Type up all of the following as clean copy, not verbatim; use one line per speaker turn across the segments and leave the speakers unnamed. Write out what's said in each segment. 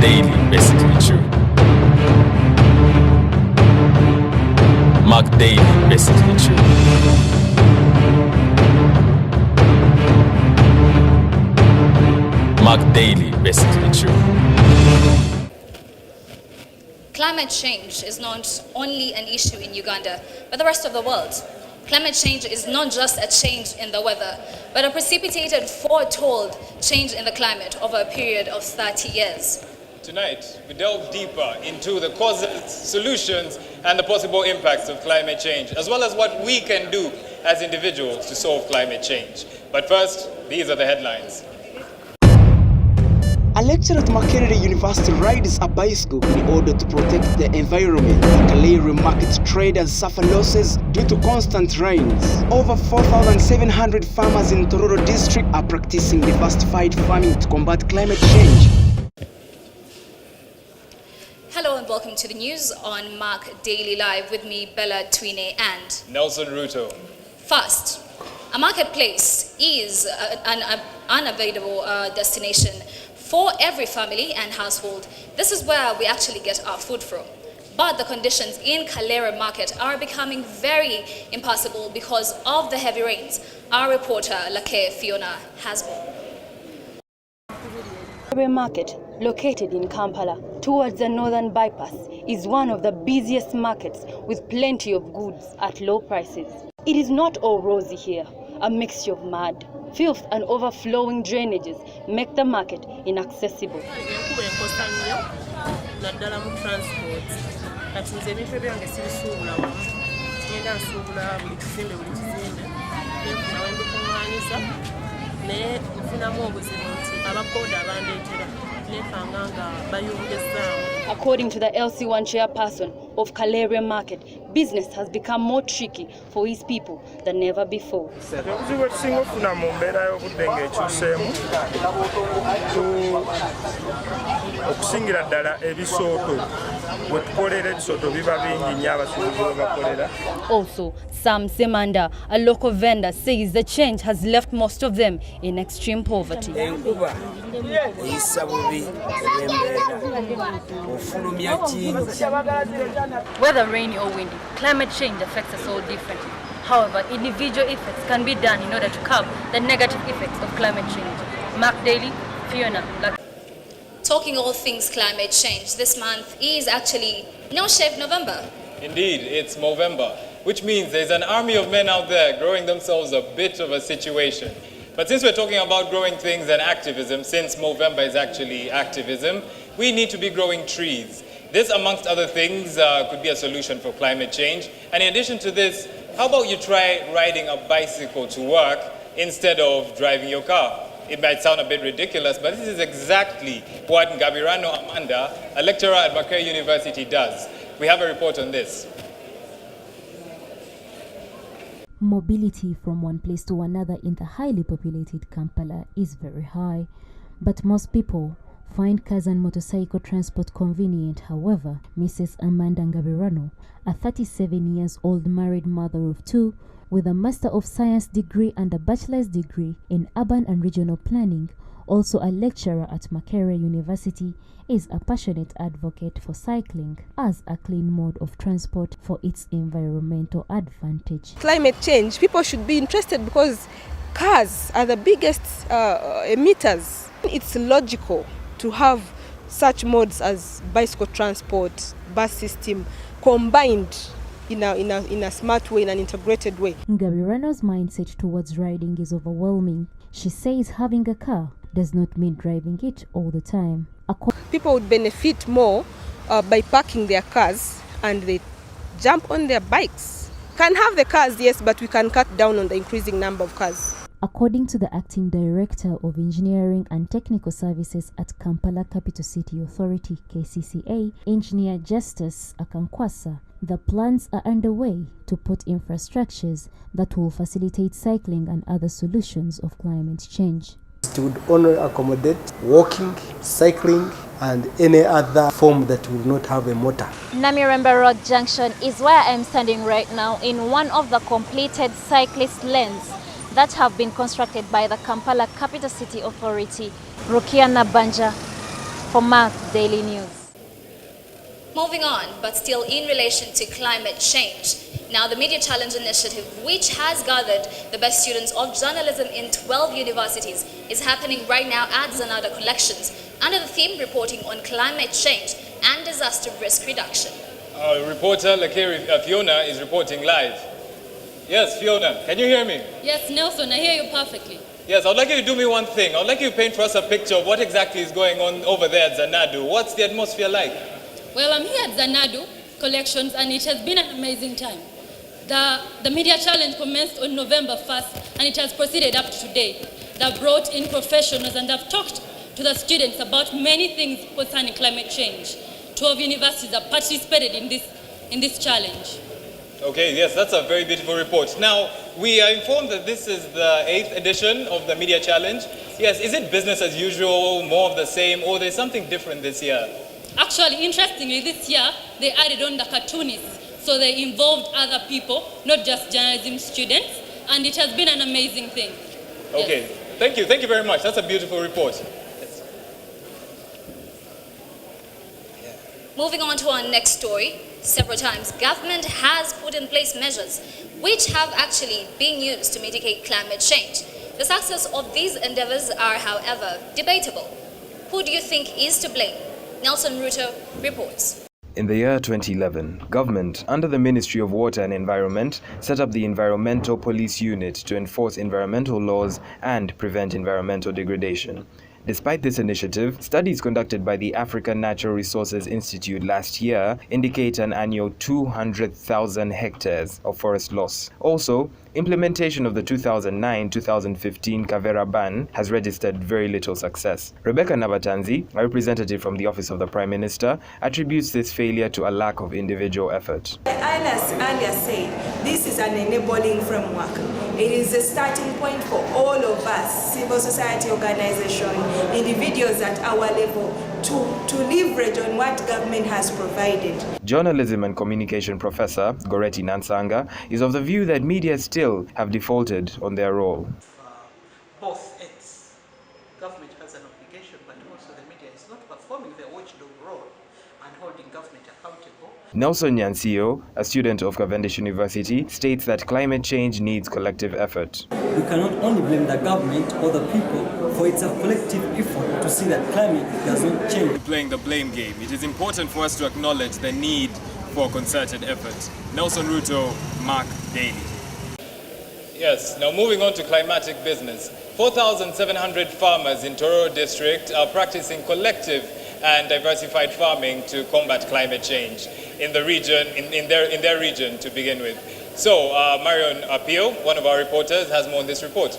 daily, basically true. Mark daily, basically true. Mark daily, basically true.
Climate change is not only an issue in Uganda, but the rest of the world. Climate change is not just a change in the weather, but a precipitated, foretold change in the climate over a period of 30 years.
Tonight, we delve deeper into the causes, solutions, and the possible impacts of climate change, as well as what we can do as individuals to solve climate change. But first, these are the headlines.
A lecturer at Makerere University rides a bicycle in order to protect the environment. Makerere market traders suffer losses due to constant rains. Over 4,700 farmers in Tororo district are practicing diversified farming to combat climate change.
Hello and welcome to the news on Mark Daily Live with me, Bella Twine and
Nelson Ruto.
First, a marketplace is an unavailable destination for every family and household. This is where we actually get our food from. But the conditions in Makerere market are becoming very impossible because of the heavy rains. Our reporter, Lake Fiona, has more.
Makerere market, located in Kampala, towards the northern bypass, is one of the busiest markets with plenty of goods at low prices. It is not all rosy here. A mixture of mud, filth and overflowing drainages make the market inaccessible. According to the LC1 chairperson of Makerere market, business has become more tricky for his people than never before. Also, Sam Semanda, a local vendor, says the change has left most of them in extreme poverty. Whether rainy or windy, climate change affects us all differently. However, individual effects can be done in order to curb the negative effects of climate change. Mark Daily, Fiona.
Talking all things climate change, this month is actually No Shave November.
Indeed, it's Movember, which means there's an army of men out there growing themselves a bit of a situation. But since we're talking about growing things and activism, since Movember is actually activism, we need to be growing trees. This, amongst other things, could be a solution for climate change. And in addition to this, how about you try riding a bicycle to work instead of driving your car? It might sound a bit ridiculous, but this is exactly what Ngabirano Amanda, a lecturer at Makerere University, does. We have a report on this.
Mobility from one place to another in the highly populated Kampala is very high, but most people find cars and motorcycle transport convenient. However, Mrs. Amanda Ngabirano, a 37-year-old married mother of two with a Master of Science degree and a bachelor's degree in urban and regional planning, also a lecturer at Makerere University, is a passionate advocate for cycling as a clean mode of transport for its environmental advantage.
Climate change, people should be interested because cars are the biggest emitters. It's logical to have such modes as bicycle transport, bus system combined in a smart way, in an integrated way.
Ngabirano's mindset towards riding is overwhelming. She says having a car does not mean driving it all the time.
People would benefit more by parking their cars and they jump on their bikes. Can have the cars, yes, but we can cut down on the increasing number of cars.
According to the Acting Director of Engineering and Technical Services at Kampala Capital City Authority, KCCA, Engineer Justice Akankwasa, the plans are underway to put infrastructures that will facilitate cycling and other solutions of climate change.
It would only accommodate walking, cycling, and any other form that will not have a motor.
Namirembe Road Junction is where I'm standing right now in one of the completed cyclist lanes that have been constructed by the Kampala Capital City Authority. Rukia Nabanja for Mark Daily News.
Moving on, but still in relation to climate change. Now, the Media Challenge Initiative, which has gathered the best students of journalism in 12 universities, is happening right now at Zanada Collections under the theme reporting on climate change and disaster risk reduction.
Our reporter, Fiona, is reporting live. Yes, Fiona, can you hear me?
Yes, Nelson, I hear you perfectly.
Yes, I'd like you to do me one thing. I'd like you to paint for us a picture of what exactly is going on over there at Zanadu. What's the atmosphere like?
Well, I'm here at Zanadu Collections, and it has been an amazing time. The Media Challenge commenced on November 1st, and it has proceeded up to today. They've brought in professionals and they've talked to the students about many things concerning climate change. 12 universities have participated in this challenge.
Okay, yes, that's a very beautiful report. Now, we are informed that this is the 8th edition of the Media Challenge. Yes, is it business as usual, more of the same, or there's something different this year?
Actually, interestingly, this year, they added on the cartoonists. So they involved other people, not just journalism students, and it has been an amazing thing.
Okay, yes. Thank you very much. That's a beautiful report. Yes.
Moving on to our next story. Several times, government has put in place measures which have actually been used to mitigate climate change. The success of these endeavors are, however, debatable. Who do you think is to blame? Nelson Ruto reports.
In the year 2011, government, under the Ministry of Water and Environment, set up the Environmental Police Unit to enforce environmental laws and prevent environmental degradation. Despite this initiative, studies conducted by the African Natural Resources Institute last year indicate an annual 200,000 hectares of forest loss. Also, implementation of the 2009-2015 Kavera ban has registered very little success. Rebecca Nabatanzi, a representative from the Office of the Prime Minister, attributes this failure to a lack of individual effort.
As earlier said, this is an enabling framework. It is a starting point for all of us, civil society organizations, individuals at our level, to leverage on what government has provided.
Journalism and communication professor Goretti Nansanga is of the view that media still have defaulted on their role.
Both ends. Government has an obligation, but also the media is not performing their watchdog role and holding government accountable.
Nelson Nyansio, a student of Cavendish University, states that climate change needs collective effort.
We cannot only blame the government or the people, for it's a collective effort to see that climate does not change.
Playing the blame game, it is important for us to acknowledge the need for concerted effort. Nelson Ruto, Mark Daily.
Yes, now moving on to climatic business. 4,700 farmers in Tororo district are practicing collective and diversified farming to combat climate change in the region, in their region to begin with. So, Marion Apio, one of our reporters, has more on this report.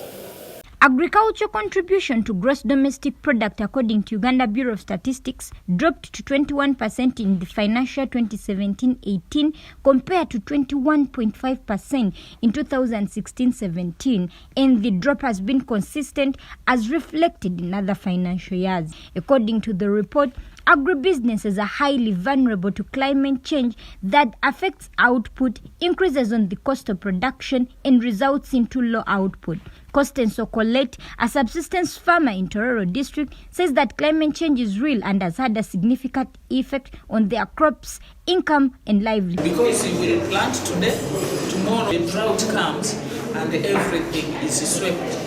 Agriculture contribution to gross domestic product, according to Uganda Bureau of Statistics, dropped to 21% in the financial 2017-18 compared to 21.5% in 2016-17, and the drop has been consistent as reflected in other financial years. According to the report, agribusinesses are highly vulnerable to climate change that affects output, increases on the cost of production, and results into low output. Constance Sokolet, a subsistence farmer in Tororo district, says that climate change is real and has had a significant effect on their crops, income, and livelihood.
Because you will plant today, tomorrow a drought comes and everything is swept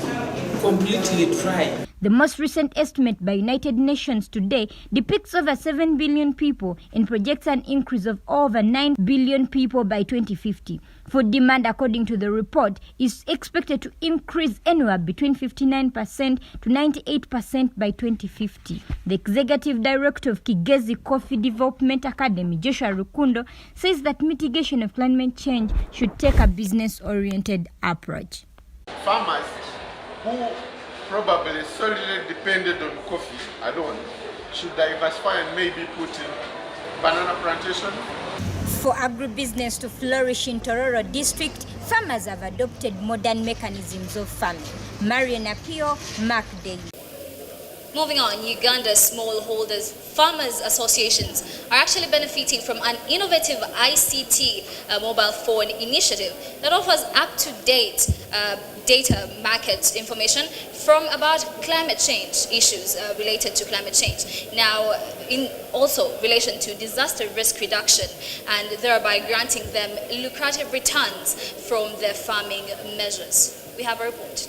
completely dry.
The most recent estimate by United Nations today depicts over 7 billion people and projects an increase of over 9 billion people by 2050. Food demand, according to the report, is expected to increase anywhere between 59% to 98% by 2050. The executive director of Kigezi Coffee Development Academy, Joshua Rukundo, says that mitigation of climate change should take a business-oriented approach.
Farmers who probably solely depended on coffee alone should diversify and maybe put in banana plantation.
For agribusiness to flourish in Tororo district, farmers have adopted modern mechanisms of farming. Marion Apio, Mark Daily.
Moving on, Uganda's smallholders farmers associations are actually benefiting from an innovative ICT mobile phone initiative that offers up-to-date data market information from about climate change issues related to climate change. Now, in also relation to disaster risk reduction, and thereby granting them lucrative returns from their farming measures. We have a report.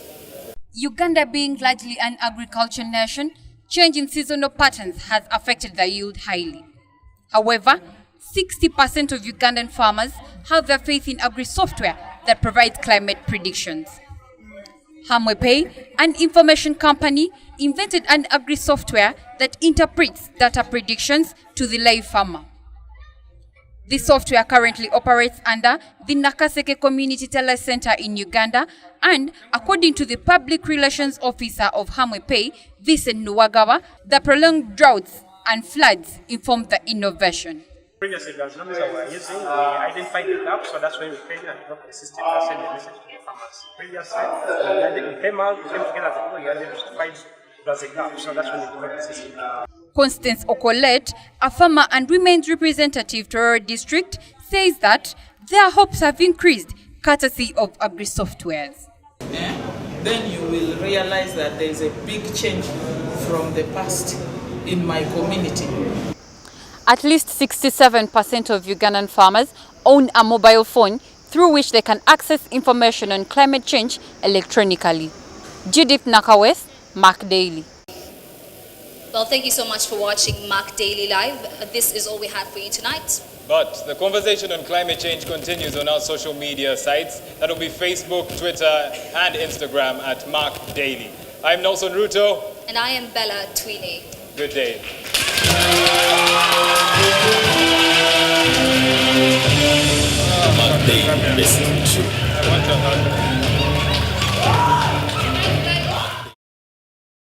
Uganda being largely an agriculture nation, change in seasonal patterns has affected the yield highly. However, 60% of Ugandan farmers have their faith in agri-software that provides climate predictions. Hamwepe, an information company, invented an agri-software that interprets data predictions to the live farmer. This software currently operates under the Nakaseke Community Telecenter in Uganda, and according to the Public Relations Officer of Hamwepe, Vincent Nuwagawa, the prolonged droughts and floods informed the innovation.
Previously, the numbers that we're using, we identified the gap, so that's when we created and developed the system that sent the message to the farmers. Previously, we came together as a group, we identified there's a gap, so that's when we developed the system.
Constance Okolet, a farmer and women's representative to our district, says that their hopes have increased courtesy of agri-softwares.
Then you will realize that there is a big change from the past in my community.
At least 67% of Ugandan farmers own a mobile phone through which they can access information on climate change electronically. Judith Nakawes, Mark Daily.
Well, thank you so much for watching Mark Daily Live. This is all we have for you tonight.
But the conversation on climate change continues on our social media sites. That'll be Facebook, Twitter, and Instagram at Mark Daily. I'm Nelson Ruto.
And I am Bella Tweeney.
Good day.
Mark Daily, listen to.